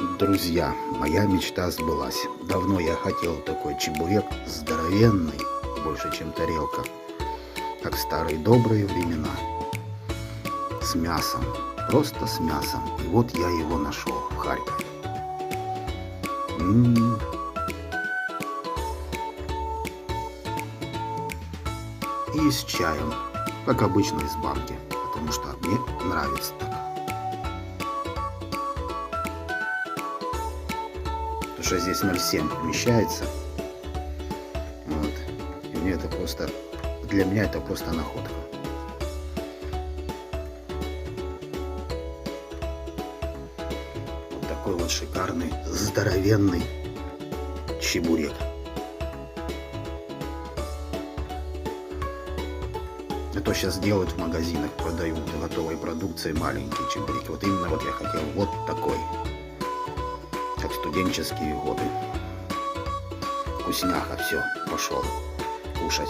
Друзья, моя мечта сбылась. Давно я хотел такой чебурек, здоровенный, больше чем тарелка, как в старые добрые времена. С мясом, просто с мясом. И вот я его нашел в Харькове. М. И с чаем, как обычно из банки, потому что мне нравится так. Потому что здесь 0,7 вмещается. Вот. И мне это просто, для меня это просто находка. Вот такой вот шикарный, здоровенный чебурек. А то сейчас делают в магазинах, продают готовой продукции маленькие чебуреки. Вот именно вот я хотел вот такой. Как в студенческие годы. Вкусняха, все, пошел кушать.